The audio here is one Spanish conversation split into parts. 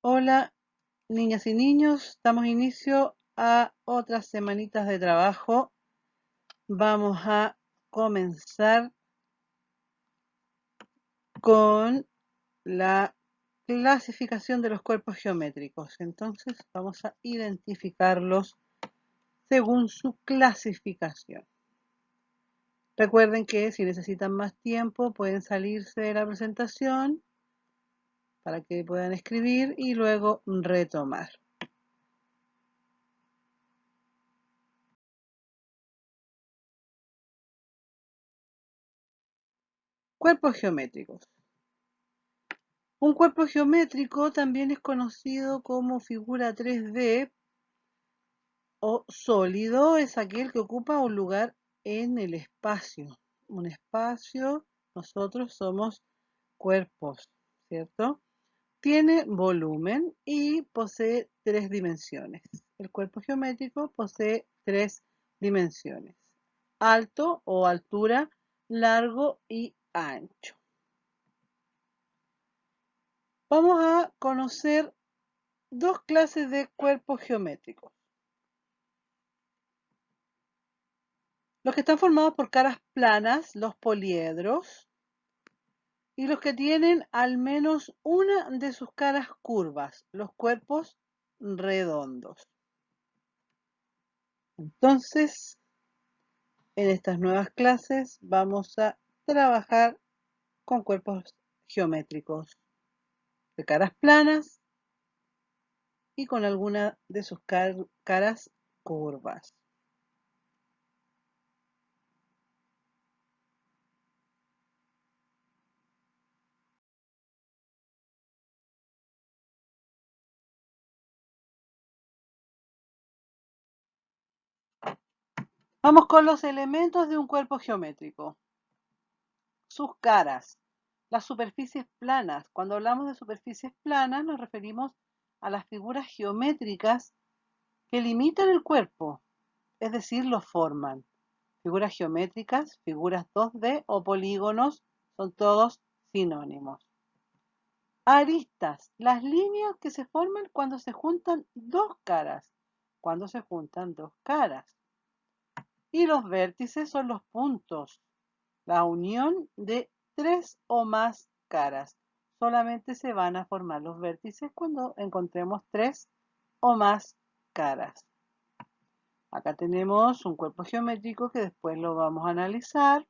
Hola, niñas y niños, damos inicio a otras semanitas de trabajo. Vamos a comenzar con la clasificación de los cuerpos geométricos. Entonces vamos a identificarlos según su clasificación. Recuerden que si necesitan más tiempo pueden salirse de la presentación para que puedan escribir y luego retomar. Cuerpos geométricos. Un cuerpo geométrico también es conocido como figura 3D o sólido, es aquel que ocupa un lugar en el espacio. Un espacio, nosotros somos cuerpos, ¿cierto? Tiene volumen y posee tres dimensiones. El cuerpo geométrico posee tres dimensiones: alto o altura, largo y ancho. Vamos a conocer dos clases de cuerpos geométricos. Los que están formados por caras planas, los poliedros, y los que tienen al menos una de sus caras curvas, los cuerpos redondos. Entonces, en estas nuevas clases vamos a trabajar con cuerpos geométricos de caras planas y con alguna de sus caras curvas. Vamos con los elementos de un cuerpo geométrico. Sus caras. Las superficies planas. Cuando hablamos de superficies planas nos referimos a las figuras geométricas que limitan el cuerpo, es decir, lo forman. Figuras geométricas, figuras 2D o polígonos son todos sinónimos. Aristas, las líneas que se forman cuando se juntan dos caras. Cuando se juntan dos caras. Y los vértices son los puntos, la unión de tres o más caras. Solamente se van a formar los vértices cuando encontremos tres o más caras. Acá tenemos un cuerpo geométrico que después lo vamos a analizar.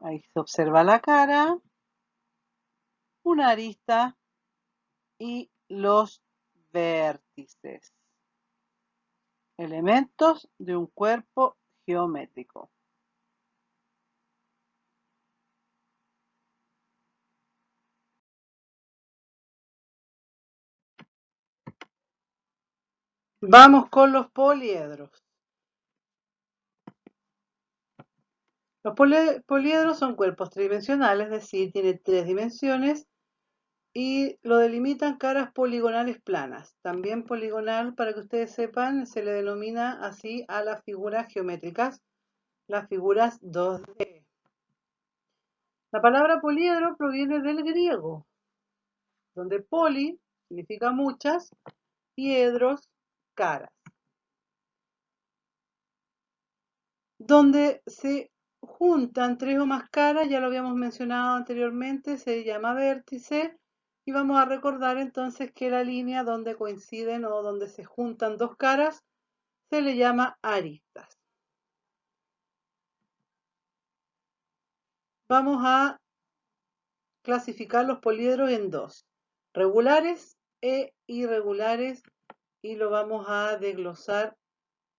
Ahí se observa la cara, una arista y los vértices. Elementos de un cuerpo geométrico. Vamos con los poliedros. Los poliedros son cuerpos tridimensionales, es decir, tienen tres dimensiones y lo delimitan caras poligonales planas. También poligonal, para que ustedes sepan, se le denomina así a las figuras geométricas, las figuras 2D. La palabra poliedro proviene del griego, donde poli significa muchas y edros, caras. Donde se juntan tres o más caras, ya lo habíamos mencionado anteriormente, se llama vértice, y vamos a recordar entonces que la línea donde coinciden o donde se juntan dos caras se le llama aristas. Vamos a clasificar los poliedros en dos: regulares e irregulares, y lo vamos a desglosar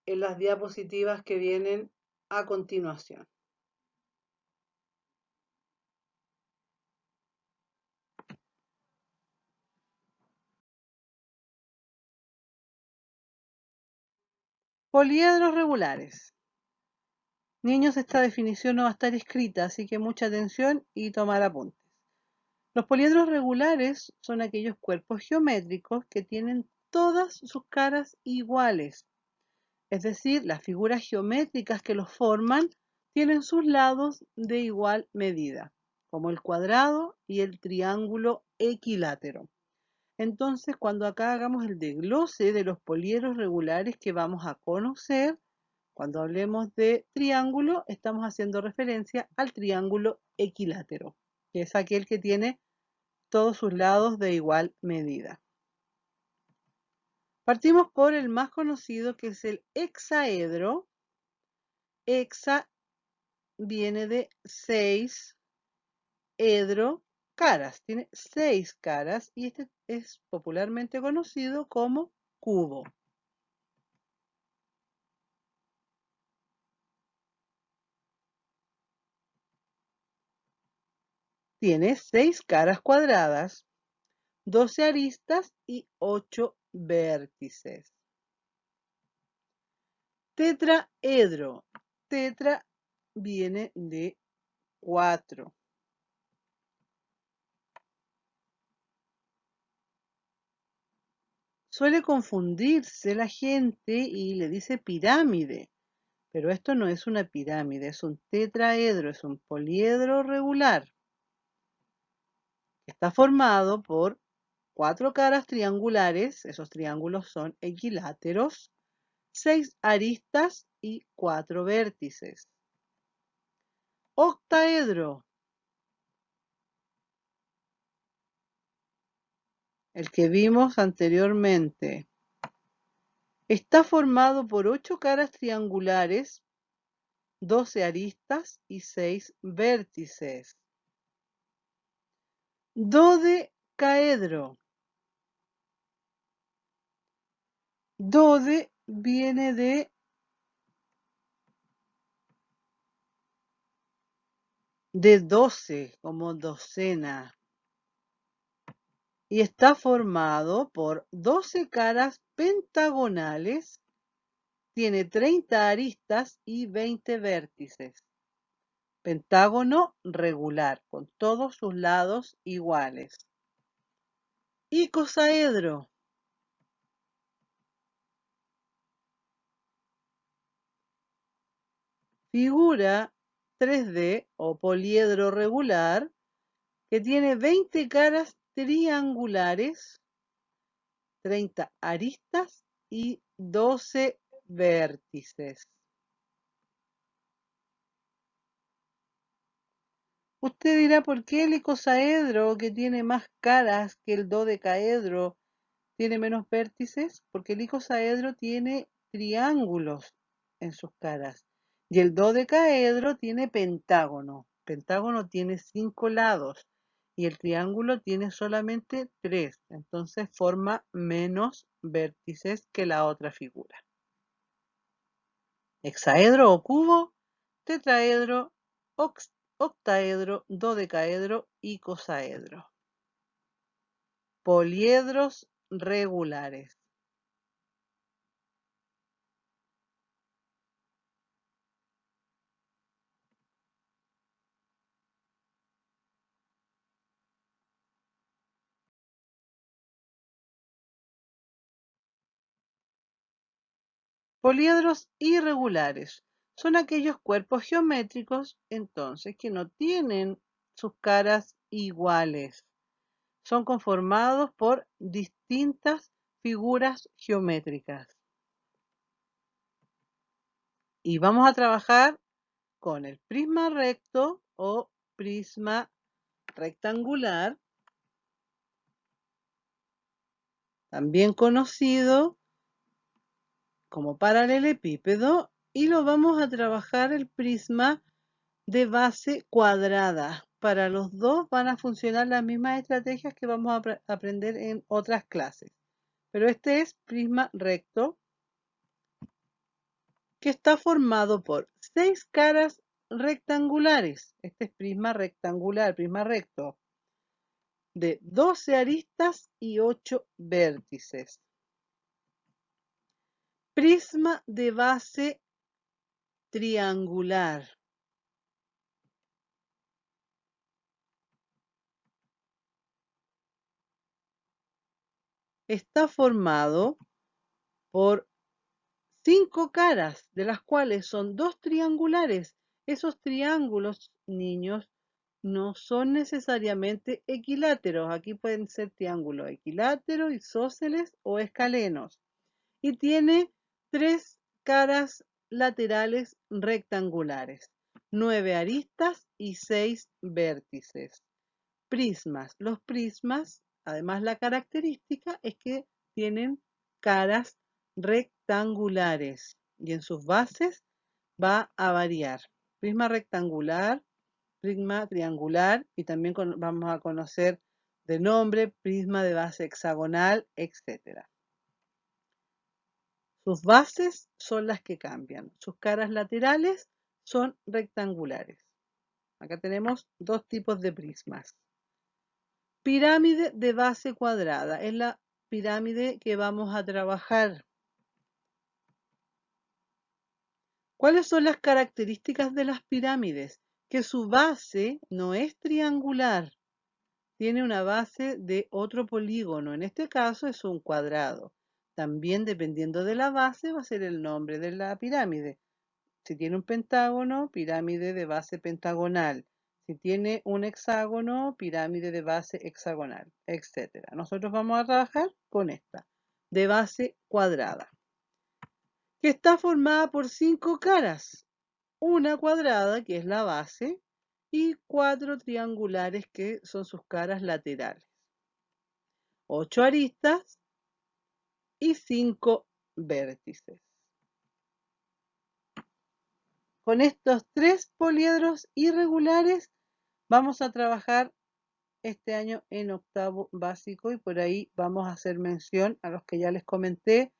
en las diapositivas que vienen a continuación. Poliedros regulares. Niños, esta definición no va a estar escrita, así que mucha atención y tomar apuntes. Los poliedros regulares son aquellos cuerpos geométricos que tienen todas sus caras iguales. Es decir, las figuras geométricas que los forman tienen sus lados de igual medida, como el cuadrado y el triángulo equilátero. Entonces, cuando acá hagamos el desglose de los poliedros regulares que vamos a conocer, cuando hablemos de triángulo, estamos haciendo referencia al triángulo equilátero, que es aquel que tiene todos sus lados de igual medida. Partimos por el más conocido, que es el hexaedro. Hexa viene de 6, edro, caras. Tiene 6 caras y este es popularmente conocido como cubo. Tiene 6 caras cuadradas, 12 aristas y 8 vértices. Tetraedro. Tetra viene de 4. Suele confundirse la gente y le dice pirámide, pero esto no es una pirámide, es un tetraedro, es un poliedro regular. Está formado por 4 caras triangulares, esos triángulos son equiláteros, 6 aristas y 4 vértices. Octaedro, el que vimos anteriormente, está formado por 8 caras triangulares, 12 aristas y 6 vértices. Dodecaedro. Dode viene de 12, como docena. Y está formado por 12 caras pentagonales, tiene 30 aristas y 20 vértices. Pentágono regular, con todos sus lados iguales. Icosaedro. Figura 3D o poliedro regular que tiene 20 caras triangulares, 30 aristas y 12 vértices. Usted dirá, ¿por qué el icosaedro, que tiene más caras que el dodecaedro, tiene menos vértices? Porque el icosaedro tiene triángulos en sus caras y el dodecaedro tiene pentágono. Pentágono tiene 5 lados y el triángulo tiene solamente 3, entonces forma menos vértices que la otra figura. Hexaedro o cubo, tetraedro, octaedro, dodecaedro, icosaedro. Poliedros regulares. Poliedros irregulares son aquellos cuerpos geométricos, entonces, que no tienen sus caras iguales. Son conformados por distintas figuras geométricas. Y vamos a trabajar con el prisma recto o prisma rectangular, también conocido como paralelepípedo, y lo vamos a trabajar el prisma de base cuadrada. Para los dos van a funcionar las mismas estrategias que vamos a aprender en otras clases. Pero este es prisma recto, que está formado por 6 caras rectangulares. Este es prisma rectangular, prisma recto, de 12 aristas y 8 vértices. Prisma de base triangular. Está formado por 5 caras, de las cuales son 2 triangulares. Esos triángulos, niños, no son necesariamente equiláteros. Aquí pueden ser triángulos equiláteros, isósceles o escalenos. Y tiene 3 caras laterales rectangulares, 9 aristas y 6 vértices. Prismas. Los prismas, además la característica es que tienen caras rectangulares y en sus bases va a variar. Prisma rectangular, prisma triangular y también vamos a conocer de nombre, prisma de base hexagonal, etc. Sus bases son las que cambian. Sus caras laterales son rectangulares. Acá tenemos 2 tipos de prismas. Pirámide de base cuadrada. Es la pirámide que vamos a trabajar. ¿Cuáles son las características de las pirámides? Que su base no es triangular. Tiene una base de otro polígono. En este caso es un cuadrado. También dependiendo de la base va a ser el nombre de la pirámide. Si tiene un pentágono, pirámide de base pentagonal. Si tiene un hexágono, pirámide de base hexagonal, etc. Nosotros vamos a trabajar con esta, de base cuadrada, que está formada por 5 caras. Una cuadrada, que es la base, y 4 triangulares, que son sus caras laterales. 8 aristas y 5 vértices. Con estos 3 poliedros irregulares vamos a trabajar este año en octavo básico y por ahí vamos a hacer mención a los que ya les comenté,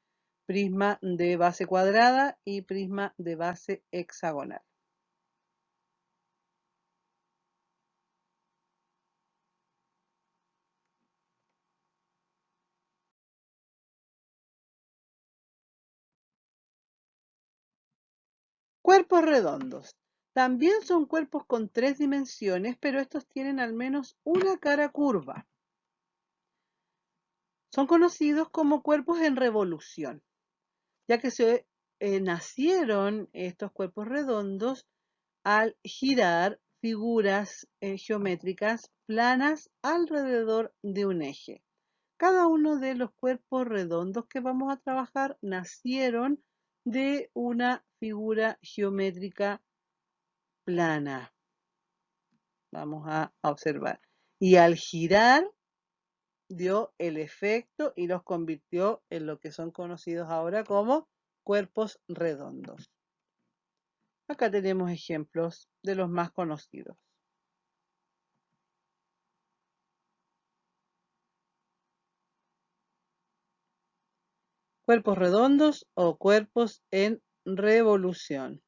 prisma de base cuadrada y prisma de base hexagonal. Cuerpos redondos. También son cuerpos con 3 dimensiones, pero estos tienen al menos una cara curva. Son conocidos como cuerpos en revolución, ya que nacieron estos cuerpos redondos al girar figuras geométricas planas alrededor de un eje. Cada uno de los cuerpos redondos que vamos a trabajar nacieron de una figura geométrica plana. Vamos a observar. Y al girar dio el efecto y los convirtió en lo que son conocidos ahora como cuerpos redondos. Acá tenemos ejemplos de los más conocidos. Cuerpos redondos o cuerpos en revolución.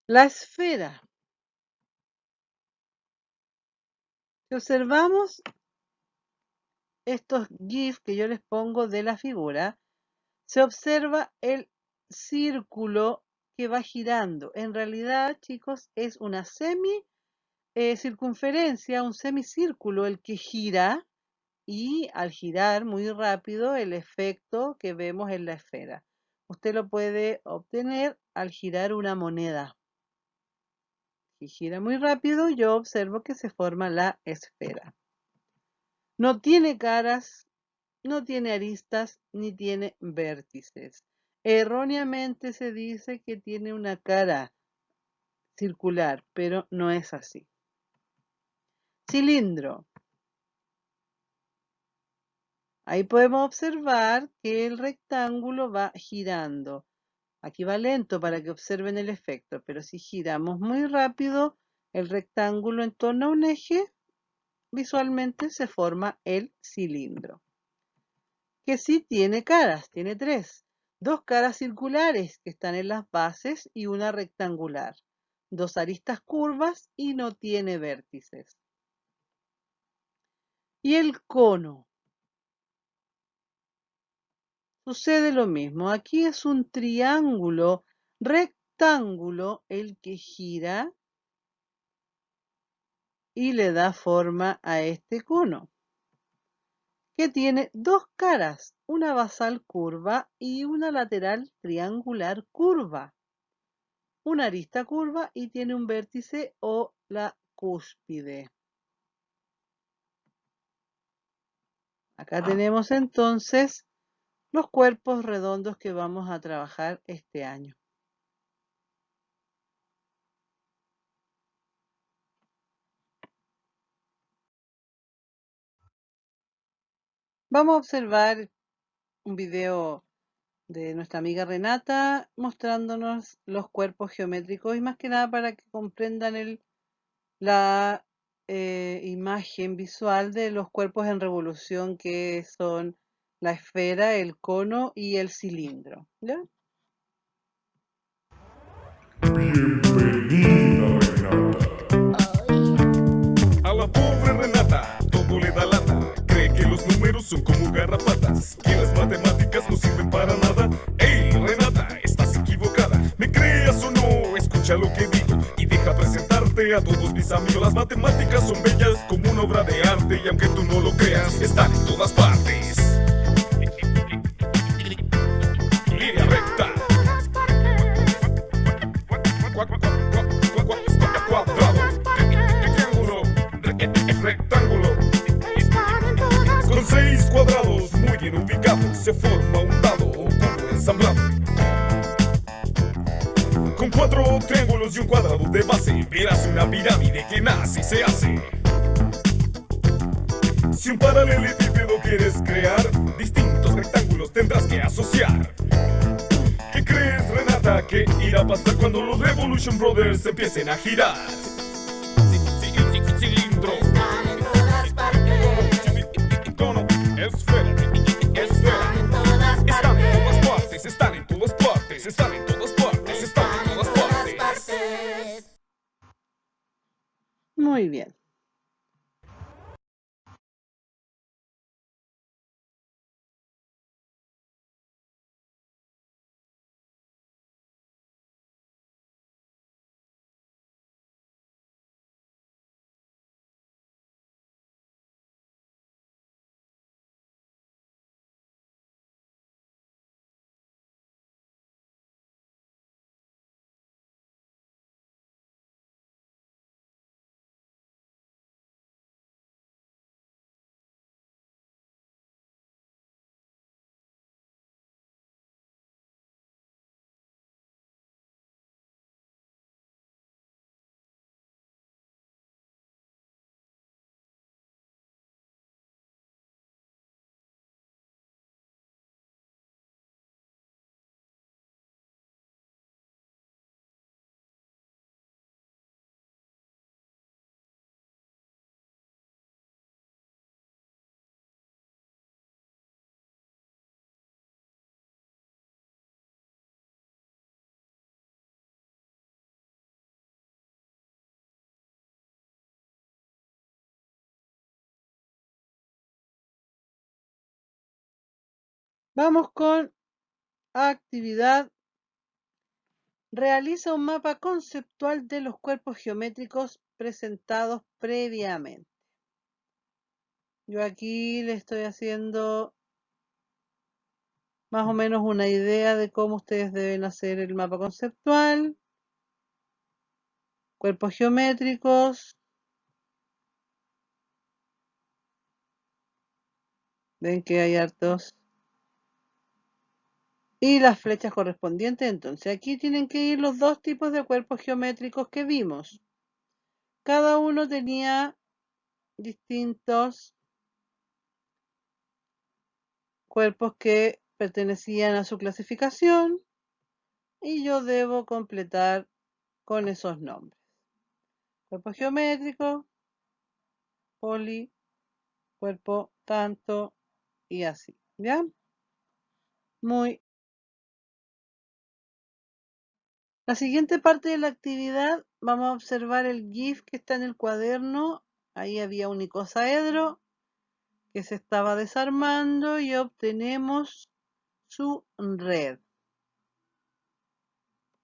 La esfera. Si observamos estos GIF que yo les pongo de la figura, se observa el círculo que va girando. En realidad, chicos, es una circunferencia, un semicírculo el que gira, y al girar muy rápido el efecto que vemos en la esfera. Usted lo puede obtener al girar una moneda. Si gira muy rápido, yo observo que se forma la esfera. No tiene caras, no tiene aristas, ni tiene vértices. Erróneamente se dice que tiene una cara circular, pero no es así. Cilindro. Ahí podemos observar que el rectángulo va girando. Aquí va lento para que observen el efecto, pero si giramos muy rápido el rectángulo en torno a un eje, visualmente se forma el cilindro. Que sí tiene caras, tiene 3. 2 caras circulares que están en las bases y una rectangular. 2 aristas curvas y no tiene vértices. Y el cono. Sucede lo mismo. Aquí es un triángulo rectángulo el que gira y le da forma a este cono. que tiene dos caras, una basal curva y una lateral triangular curva, una arista curva y tiene un vértice o la cúspide. Acá tenemos entonces los cuerpos redondos que vamos a trabajar este año. Vamos a observar un video de nuestra amiga Renata mostrándonos los cuerpos geométricos y más que nada para que comprendan la imagen visual de los cuerpos en revolución que son la esfera, el cono y el cilindro. ¿Ya? Bienvenida, Renata. A la pobre Renata todo le da lata. Cree que los números son como garrapatas, que las matemáticas no sirven para nada. ¡Ey, Renata! Estás equivocada. Me creas o no, escucha lo que digo y deja presentarte a todos mis amigos. Las matemáticas son bellas como una obra de arte y aunque tú no lo creas, están en todas partes. Línea recta, cuadrado, rectángulo. Con 6 cuadrados muy bien ubicados se forma un dado o cubo ensamblado. Con 4 triángulos y un cuadrado de base verás una pirámide que nace y se hace. Si un paralelepípedo quieres crear, distintos rectángulos tendrás que asociar. ¿Qué crees, Renata, que irá a pasar cuando los Revolution Brothers empiecen a girar? Cilindro, Están en todas partes. cono, esfera, Están en todas están en todas partes. partes, están en todas partes, están en todas partes, están en todas partes. Muy bien. Vamos con actividad. Realiza un mapa conceptual de los cuerpos geométricos presentados previamente. Yo aquí le estoy haciendo más o menos una idea de cómo ustedes deben hacer el mapa conceptual. Cuerpos geométricos. Ven que hay hartos. Y las flechas correspondientes. Entonces aquí tienen que ir los dos tipos de cuerpos geométricos que vimos. Cada uno tenía distintos cuerpos que pertenecían a su clasificación y yo debo completar con esos nombres. Cuerpo geométrico, poli, cuerpo tanto y así, ¿ya? La siguiente parte de la actividad vamos a observar el GIF que está en el cuaderno. Ahí había un icosaedro que se estaba desarmando y obtenemos su red.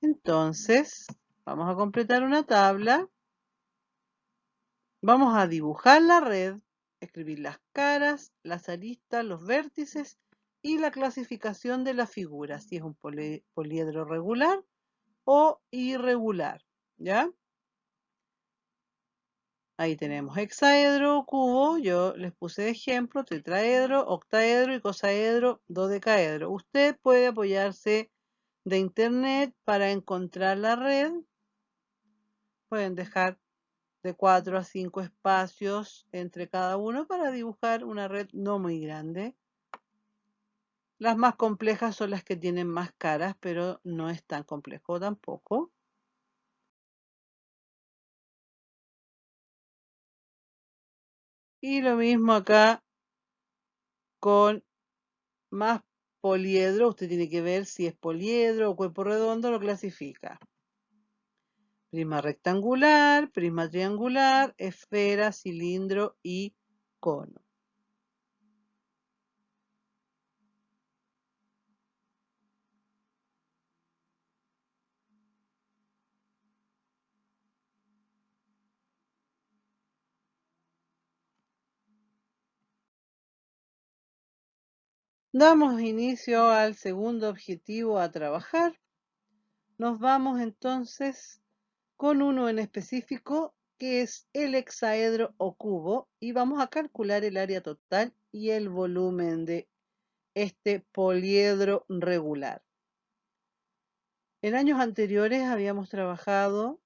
Entonces, vamos a completar una tabla. Vamos a dibujar la red escribir las caras, las aristas, los vértices y la clasificación de la figura, si es un poliedro regular o irregular, ¿ya? Ahí tenemos hexaedro, cubo, yo les puse de ejemplo, tetraedro, octaedro, icosaedro, dodecaedro. Usted puede apoyarse de internet para encontrar la red. Pueden dejar de 4 a 5 espacios entre cada uno para dibujar una red no muy grande. Las más complejas son las que tienen más caras, pero no es tan complejo tampoco. Y lo mismo acá con más poliedro. Usted tiene que ver si es poliedro o cuerpo redondo, lo clasifica. Prisma rectangular, prisma triangular, esfera, cilindro y cono. Damos inicio al segundo objetivo a trabajar. Nos vamos entonces con uno en específico que es el hexaedro o cubo y vamos a calcular el área total y el volumen de este poliedro regular. En años anteriores habíamos trabajado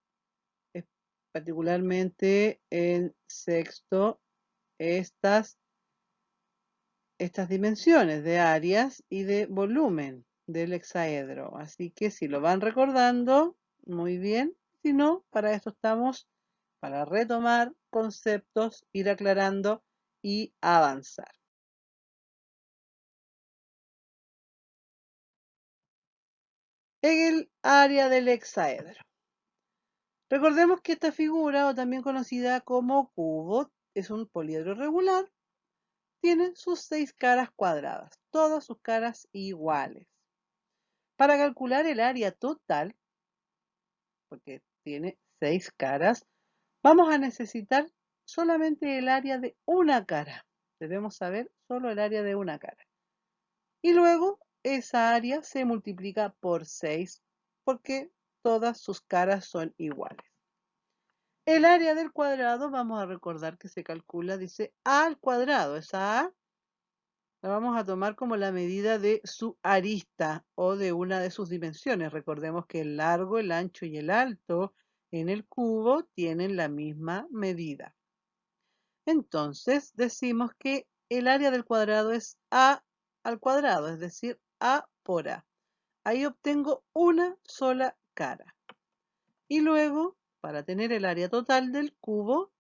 particularmente en sexto estas dimensiones de áreas y de volumen del hexaedro. Así que si lo van recordando, muy bien. Si no, para esto estamos, para retomar conceptos, ir aclarando y avanzar. En el área del hexaedro. Recordemos que esta figura, o también conocida como cubo, es un poliedro regular. Tiene sus 6 caras cuadradas, todas sus caras iguales. Para calcular el área total, porque tiene 6 caras, vamos a necesitar solamente el área de una cara. Debemos saber solo el área de una cara. Y luego esa área se multiplica por 6 porque todas sus caras son iguales. El área del cuadrado, vamos a recordar que se calcula, dice A al cuadrado. Esa A la vamos a tomar como la medida de su arista o de una de sus dimensiones. Recordemos que el largo, el ancho y el alto en el cubo tienen la misma medida. Entonces decimos que el área del cuadrado es A al cuadrado, es decir, A por A. Ahí obtengo una sola cara. Y luego, para tener el área total del cubo,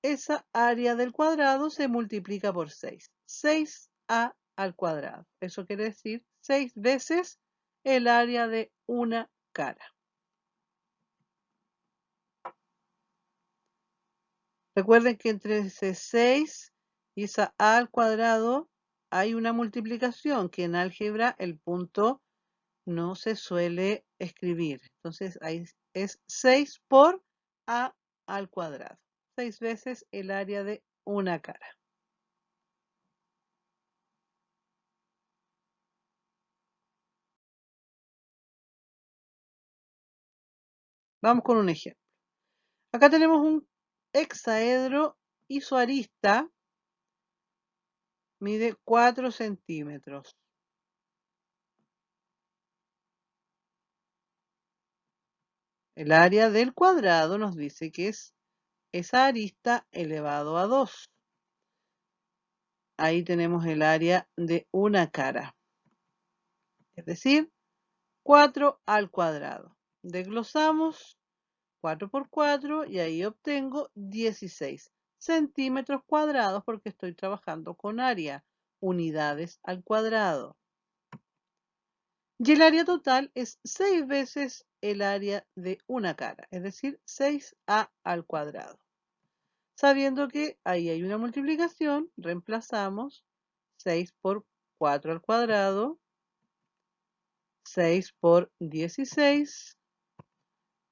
esa área del cuadrado se multiplica por 6. 6A al cuadrado. Eso quiere decir 6 veces el área de una cara. Recuerden que entre ese 6 y esa A al cuadrado hay una multiplicación que en álgebra el punto no se suele escribir. Entonces ahí es 6 por A al cuadrado. 6 veces el área de una cara. Vamos con un ejemplo. Acá tenemos un hexaedro y su arista mide 4 centímetros. El área del cuadrado nos dice que es esa arista elevado a 2. Ahí tenemos el área de una cara. Es decir, 4 al cuadrado. Desglosamos 4 por 4 y ahí obtengo 16 centímetros cuadrados porque estoy trabajando con área, unidades al cuadrado. Y el área total es 6 veces el área de una cara, es decir, 6A al cuadrado. Sabiendo que ahí hay una multiplicación, reemplazamos 6 por 4 al cuadrado, 6 por 16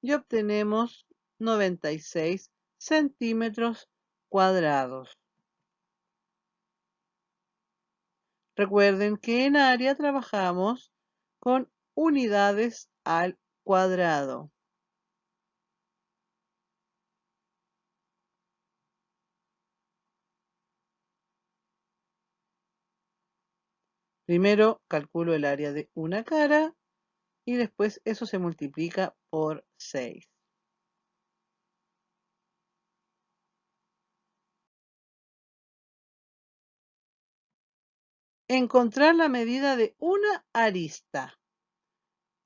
y obtenemos 96 centímetros cuadrados. Recuerden que en área trabajamos con unidades al cuadrado. Primero calculo el área de una cara y después eso se multiplica por 6. Encontrar la medida de una arista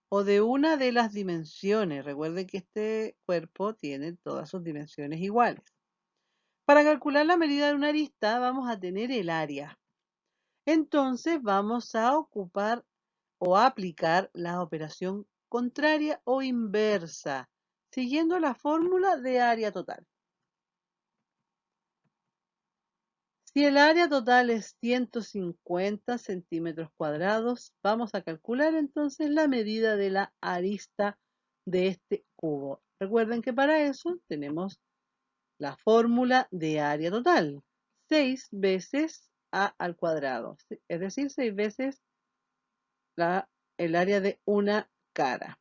o de una de las dimensiones. Recuerden que este cuerpo tiene todas sus dimensiones iguales. Para calcular la medida de una arista vamos a tener el área. Entonces vamos a ocupar o aplicar la operación contraria o inversa, siguiendo la fórmula de área total. Si el área total es 150 centímetros cuadrados, vamos a calcular entonces la medida de la arista de este cubo. Recuerden que para eso tenemos la fórmula de área total. 6 veces a al cuadrado, es decir, 6 veces el área de una cara.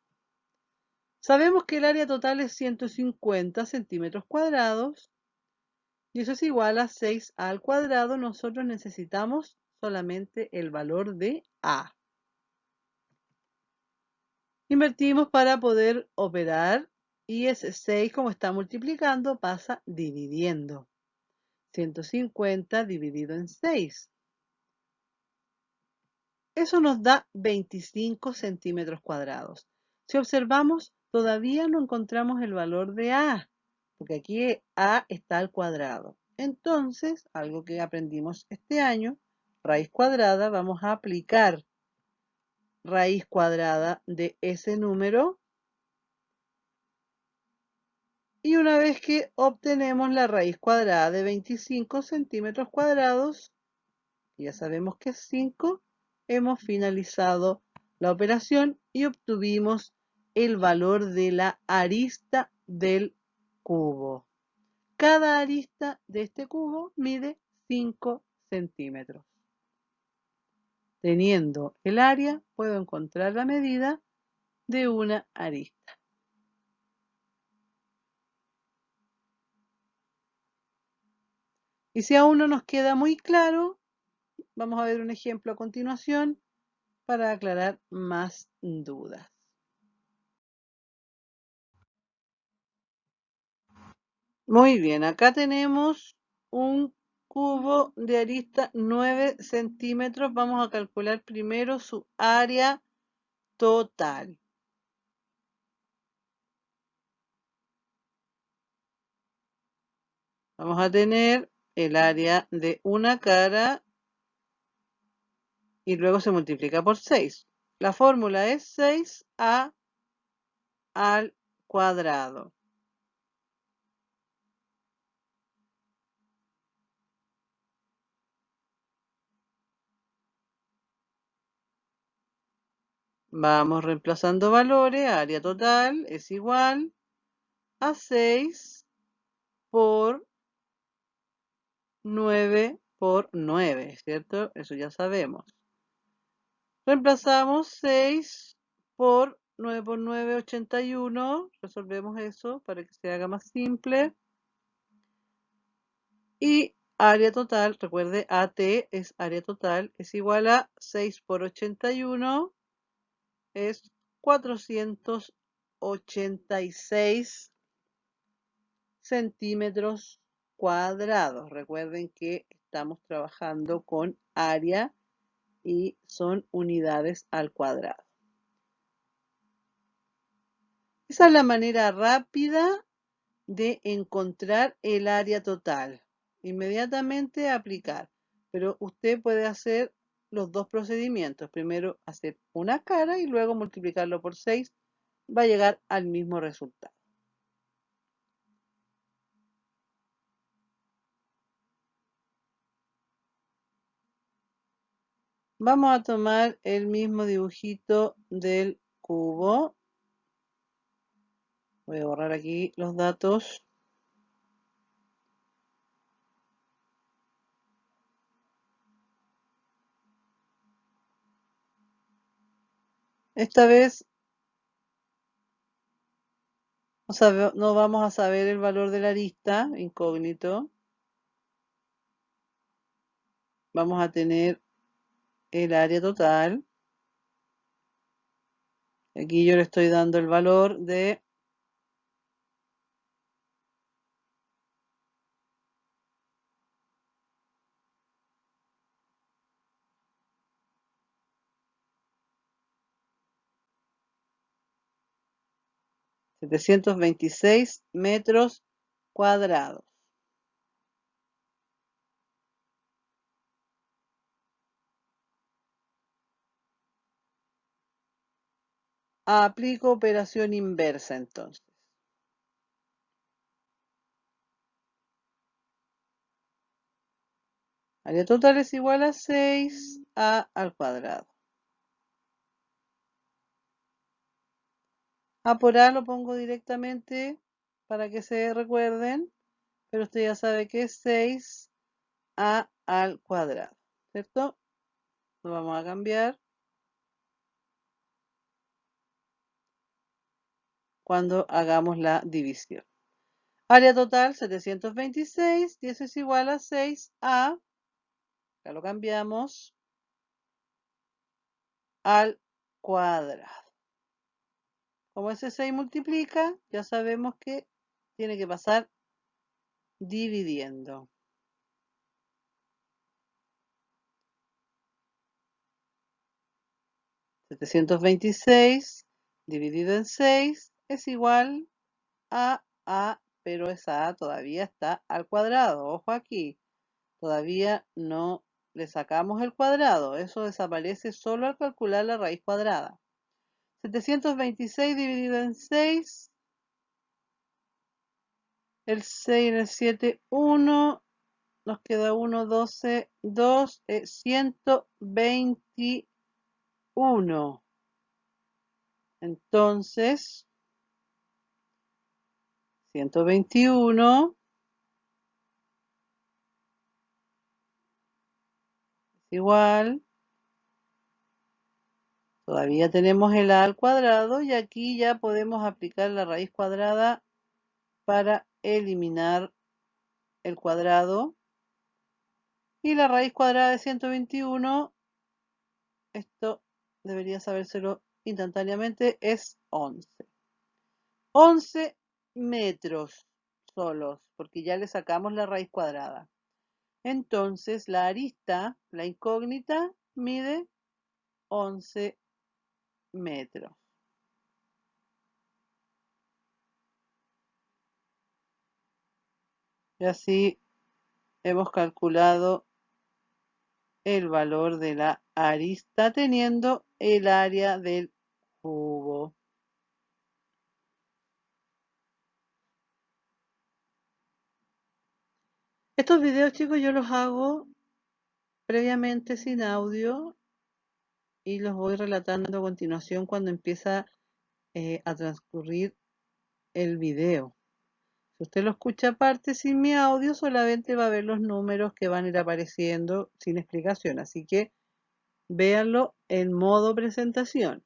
Sabemos que el área total es 150 centímetros cuadrados y eso es igual a 6 al cuadrado. Nosotros necesitamos solamente el valor de a. Invertimos para poder operar y ese 6, como está multiplicando, pasa dividiendo. 150 dividido en 6. Eso nos da 25 centímetros cuadrados. Si observamos, todavía no encontramos el valor de a, porque aquí a está al cuadrado. Entonces, algo que aprendimos este año, raíz cuadrada, vamos a aplicar raíz cuadrada de ese número. Y una vez que obtenemos la raíz cuadrada de 25 centímetros cuadrados, ya sabemos que es 5, hemos finalizado la operación y obtuvimos el valor de la arista del cubo. Cada arista de este cubo mide 5 centímetros. Teniendo el área, puedo encontrar la medida de una arista. Y si aún no nos queda muy claro, vamos a ver un ejemplo a continuación para aclarar más dudas. Muy bien, acá tenemos un cubo de arista 9 centímetros. Vamos a calcular primero su área total. Vamos a tener el área de una cara y luego se multiplica por 6. La fórmula es 6a al cuadrado. Vamos reemplazando valores. Área total es igual a 6 por 9 por 9, ¿cierto? Eso ya sabemos. Reemplazamos 6 por 9 por 9, 81. Resolvemos eso para que se haga más simple. Y área total, recuerde, AT es área total, es igual a 6 por 81, es 486 centímetros cuadrados. Recuerden que estamos trabajando con área y son unidades al cuadrado. Esa es la manera rápida de encontrar el área total. Inmediatamente aplicar. Pero usted puede hacer los dos procedimientos. Primero hacer una cara y luego multiplicarlo por 6. Va a llegar al mismo resultado. Vamos a tomar el mismo dibujito del cubo. Voy a borrar aquí los datos. Esta vez no vamos a saber el valor de la arista, incógnito. Vamos a tener el área total. Aquí yo le estoy dando el valor de 726 metros cuadrados. Aplico operación inversa entonces. Área total es igual a 6a al cuadrado. A por A lo pongo directamente para que se recuerden, pero usted ya sabe que es 6a al cuadrado, ¿cierto? Lo vamos a cambiar cuando hagamos la división. Área total 726, y eso es igual a 6a, ya lo cambiamos, al cuadrado. Como ese 6 multiplica, ya sabemos que tiene que pasar dividiendo. 726 dividido en 6 es igual a A, pero esa A todavía está al cuadrado. Ojo aquí, todavía no le sacamos el cuadrado. Eso desaparece solo al calcular la raíz cuadrada. 726 dividido en 6. El 6 en el 7, 1. Nos queda 1, 12, 2, 121. Entonces, 121 es igual, todavía tenemos el a al cuadrado y aquí ya podemos aplicar la raíz cuadrada para eliminar el cuadrado. Y la raíz cuadrada de 121, esto debería sabérselo instantáneamente, es 11. 11 metros solos, porque ya le sacamos la raíz cuadrada. Entonces la arista, la incógnita, mide 11 metros. Y así hemos calculado el valor de la arista teniendo el área del cubo. Estos videos, chicos, yo los hago previamente sin audio y los voy relatando a continuación cuando empieza a transcurrir el video. Si usted lo escucha aparte sin mi audio, solamente va a ver los números que van a ir apareciendo sin explicación. Así que véanlo en modo presentación.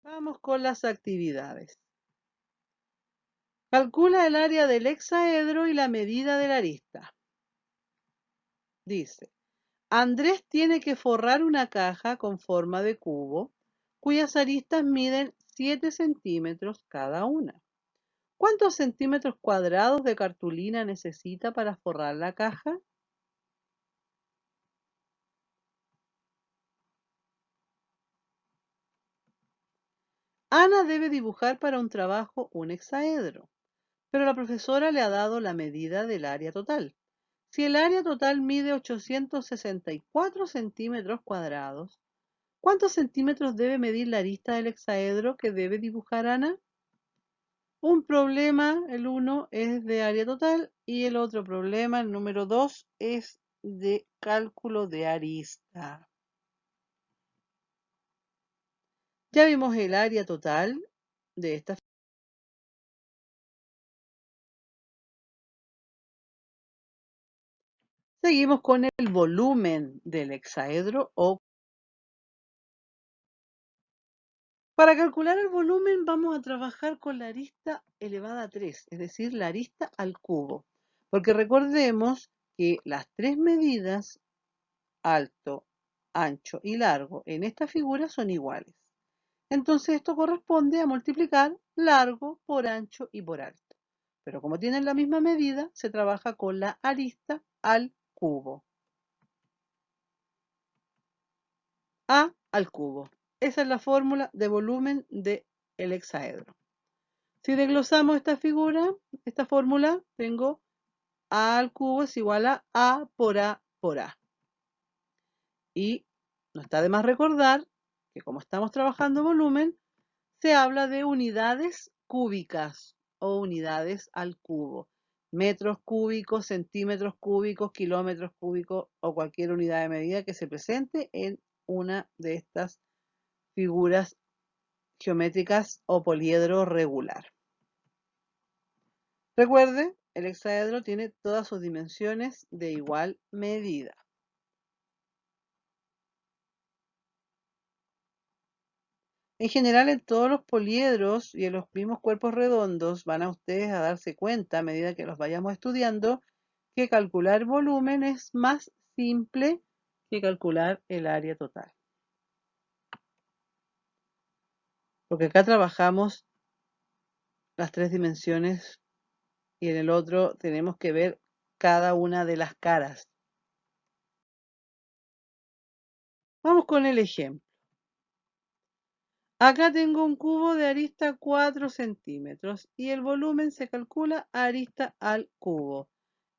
Vamos con las actividades. Calcula el área del hexaedro y la medida de la arista. Dice, Andrés tiene que forrar una caja con forma de cubo, cuyas aristas miden 7 centímetros cada una. ¿Cuántos centímetros cuadrados de cartulina necesita para forrar la caja? Ana debe dibujar para un trabajo un hexaedro, pero la profesora le ha dado la medida del área total. Si el área total mide 864 centímetros cuadrados, ¿cuántos centímetros debe medir la arista del hexaedro que debe dibujar Ana? Un problema, el 1, es de área total y el otro problema, el número 2, es de cálculo de arista. Ya vimos el área total de esta. Seguimos con el volumen del hexaedro o. Para calcular el volumen vamos a trabajar con la arista elevada a 3, es decir, la arista al cubo. Porque recordemos que las tres medidas, alto, ancho y largo, en esta figura son iguales. Entonces esto corresponde a multiplicar largo por ancho y por alto. Pero como tienen la misma medida, se trabaja con la arista al cubo. A al cubo. Esa es la fórmula de volumen del hexaedro. Si desglosamos esta figura, esta fórmula, tengo A al cubo es igual a por A por A. Y no está de más recordar que como estamos trabajando volumen, se habla de unidades cúbicas o unidades al cubo. Metros cúbicos, centímetros cúbicos, kilómetros cúbicos o cualquier unidad de medida que se presente en una de estas figuras geométricas o poliedro regular. Recuerde, el hexaedro tiene todas sus dimensiones de igual medida. En general, en todos los poliedros y en los mismos cuerpos redondos van a ustedes a darse cuenta, a medida que los vayamos estudiando, que calcular volumen es más simple que calcular el área total. Porque acá trabajamos las tres dimensiones y en el otro tenemos que ver cada una de las caras. Vamos con el ejemplo. Acá tengo un cubo de arista 4 centímetros y el volumen se calcula arista al cubo,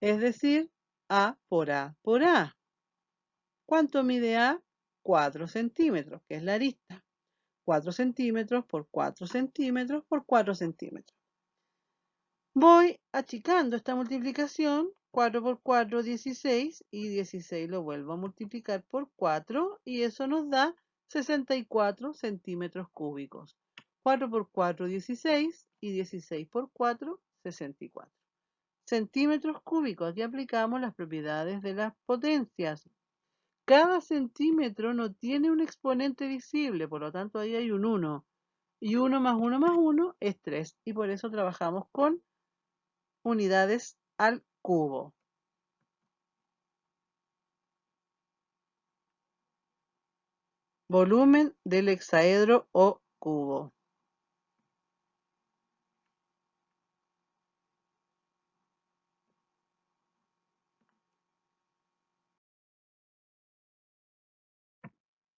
es decir, A por A por A. ¿Cuánto mide A? 4 centímetros, que es la arista. 4 centímetros por 4 centímetros por 4 centímetros. Voy achicando esta multiplicación, 4 por 4, 16, y 16 lo vuelvo a multiplicar por 4 y eso nos da 64 centímetros cúbicos. 4 por 4, 16 y 16 por 4, 64. Centímetros cúbicos. Aquí aplicamos las propiedades de las potencias. Cada centímetro no tiene un exponente visible, por lo tanto ahí hay un 1. Y 1 más 1 más 1 es 3. Y por eso trabajamos con unidades al cubo. Volumen del hexaedro o cubo.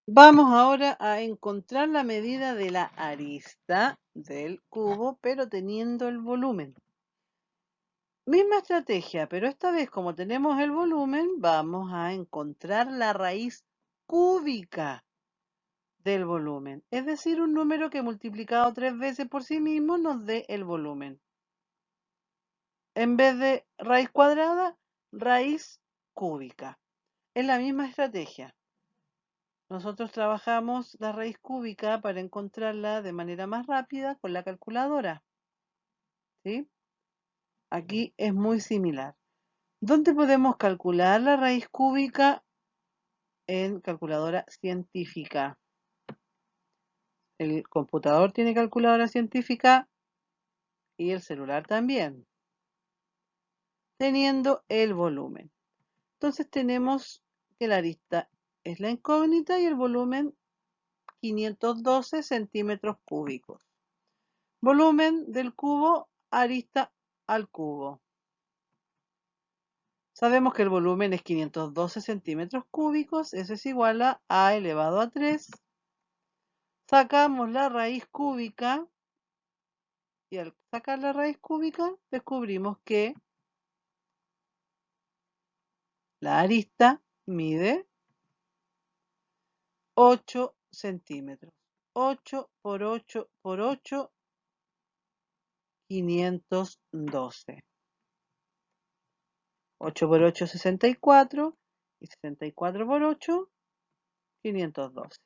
Vamos ahora a encontrar la medida de la arista del cubo, pero teniendo el volumen. Misma estrategia, pero esta vez como tenemos el volumen, vamos a encontrar la raíz cúbica del volumen, es decir, un número que multiplicado 3 veces por sí mismo nos dé el volumen. En vez de raíz cuadrada, raíz cúbica. Es la misma estrategia. Nosotros trabajamos la raíz cúbica para encontrarla de manera más rápida con la calculadora. ¿Sí? Aquí es muy similar. ¿Dónde podemos calcular la raíz cúbica? En calculadora científica. El computador tiene calculadora científica y el celular también, teniendo el volumen. Entonces tenemos que la arista es la incógnita y el volumen 512 centímetros cúbicos. Volumen del cubo, arista al cubo. Sabemos que el volumen es 512 centímetros cúbicos, eso es igual a elevado a 3. Sacamos la raíz cúbica y al sacar la raíz cúbica descubrimos que la arista mide 8 centímetros. 8 por 8 por 8, 512. 8 por 8, 64. Y 64 por 8, 512.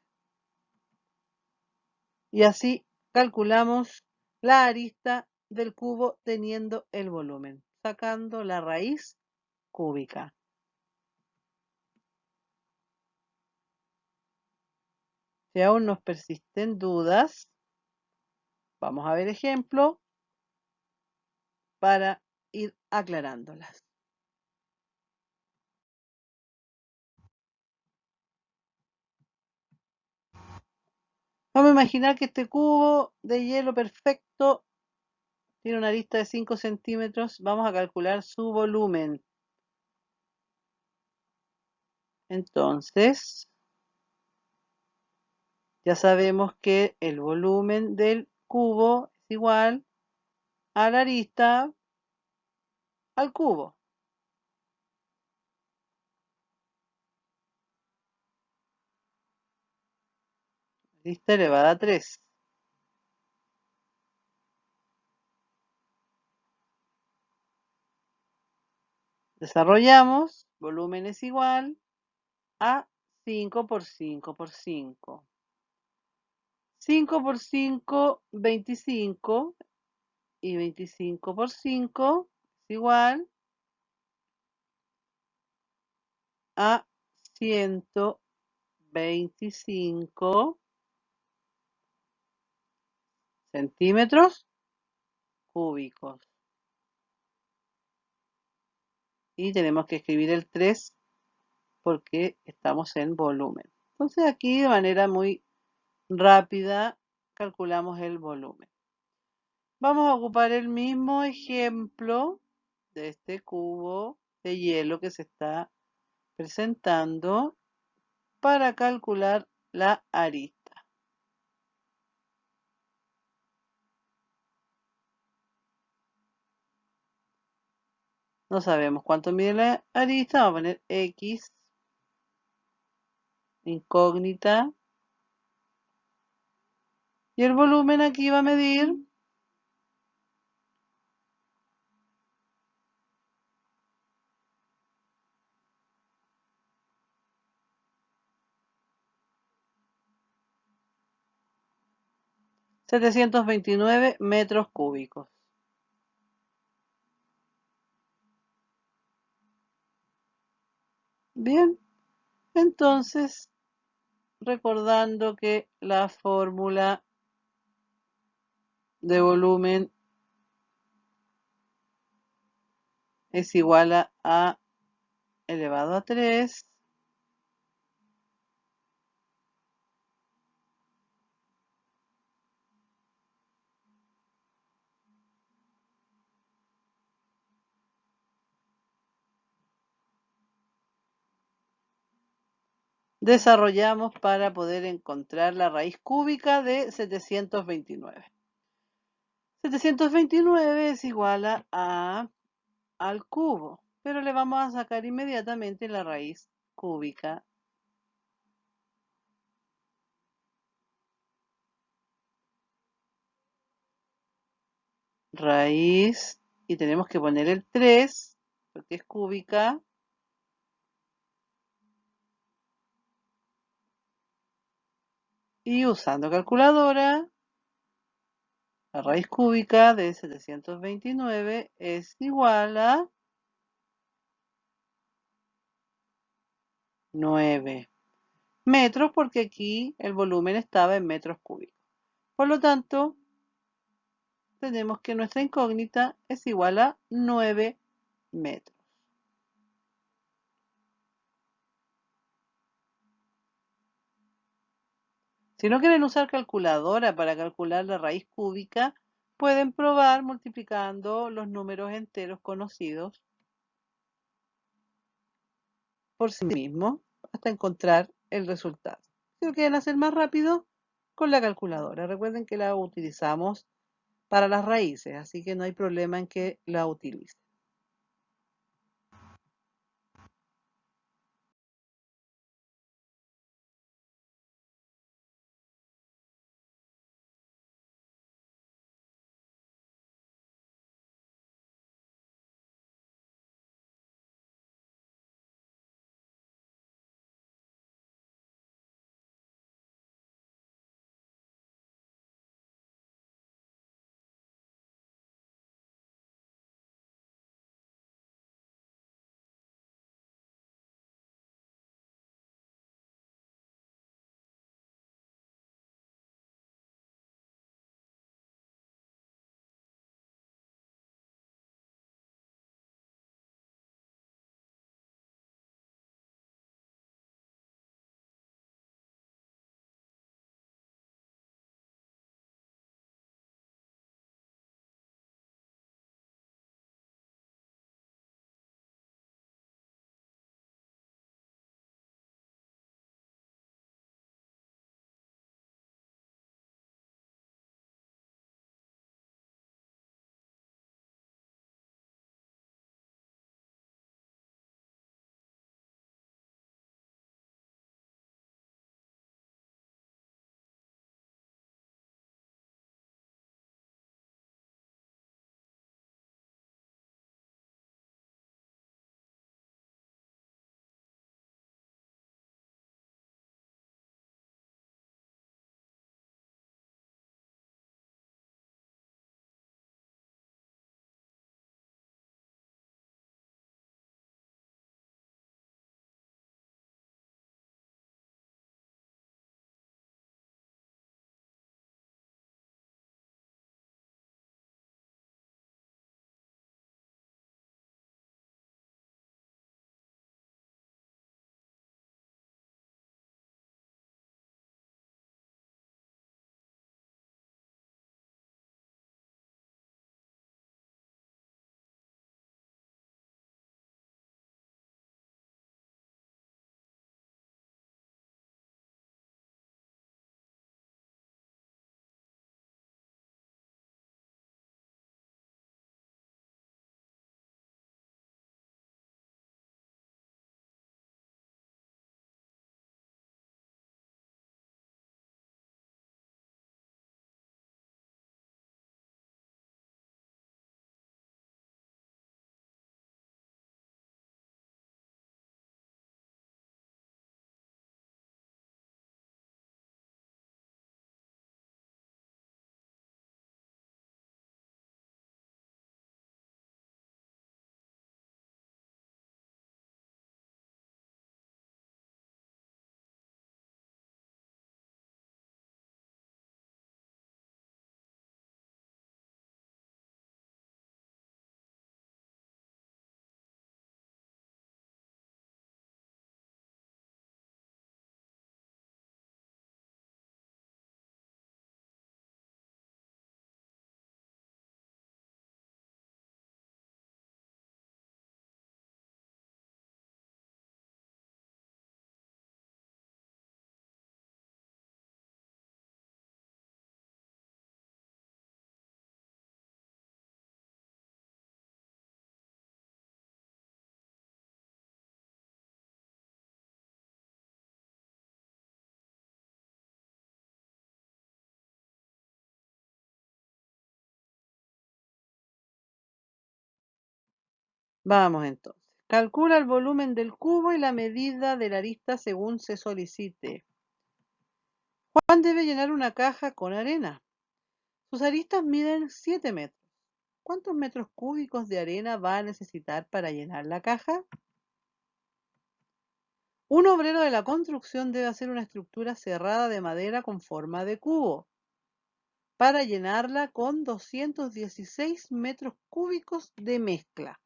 Y así calculamos la arista del cubo teniendo el volumen, sacando la raíz cúbica. Si aún nos persisten dudas, vamos a ver ejemplo para ir aclarándolas. Vamos a imaginar que este cubo de hielo perfecto tiene una arista de 5 centímetros. Vamos a calcular su volumen. Entonces, ya sabemos que el volumen del cubo es igual a la arista al cubo. Arista elevada a 3. Desarrollamos, volumen es igual a 5 por 5 por 5. 5 por 5, 25. Y 25 por 5 es igual a 125 centímetros cúbicos. Y tenemos que escribir el 3 porque estamos en volumen. Entonces aquí de manera muy rápida calculamos el volumen. Vamos a ocupar el mismo ejemplo de este cubo de hielo que se está presentando para calcular la arista. No sabemos cuánto mide la arista, vamos a poner X, incógnita. Y el volumen aquí va a medir 729 metros cúbicos. Bien, entonces, recordando que la fórmula de volumen es igual a A elevado a 3 desarrollamos para poder encontrar la raíz cúbica de 729. 729 es igual a A al cubo, pero le vamos a sacar inmediatamente la raíz cúbica. Raíz, y tenemos que poner el 3, porque es cúbica. Y usando calculadora, la raíz cúbica de 729 es igual a 9 metros, porque aquí el volumen estaba en metros cúbicos. Por lo tanto, tenemos que nuestra incógnita es igual a 9 metros. Si no quieren usar calculadora para calcular la raíz cúbica, pueden probar multiplicando los números enteros conocidos por sí mismos hasta encontrar el resultado. Si lo quieren hacer más rápido, con la calculadora. Recuerden que la utilizamos para las raíces, así que no hay problema en que la utilicen. Vamos entonces. Calcula el volumen del cubo y la medida de la arista según se solicite. Juan debe llenar una caja con arena. Sus aristas miden 7 metros. ¿Cuántos metros cúbicos de arena va a necesitar para llenar la caja? Un obrero de la construcción debe hacer una estructura cerrada de madera con forma de cubo. para llenarla con 216 metros cúbicos de mezcla.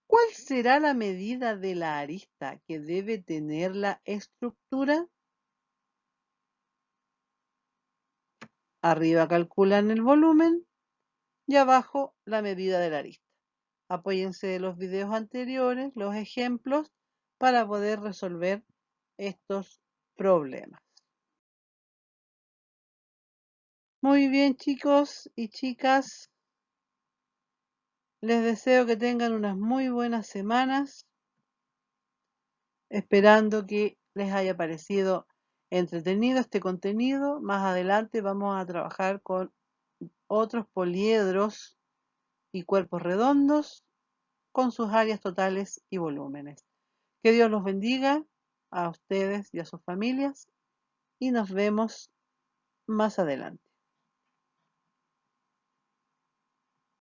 ¿Cuál será la medida de la arista que debe tener la estructura? Arriba calculan el volumen y abajo la medida de la arista. Apóyense de los videos anteriores, los ejemplos, para poder resolver estos problemas. Muy bien, chicos y chicas. Les deseo que tengan unas muy buenas semanas, esperando que les haya parecido entretenido este contenido. Más adelante vamos a trabajar con otros poliedros y cuerpos redondos con sus áreas totales y volúmenes. Que Dios los bendiga a ustedes y a sus familias y nos vemos más adelante.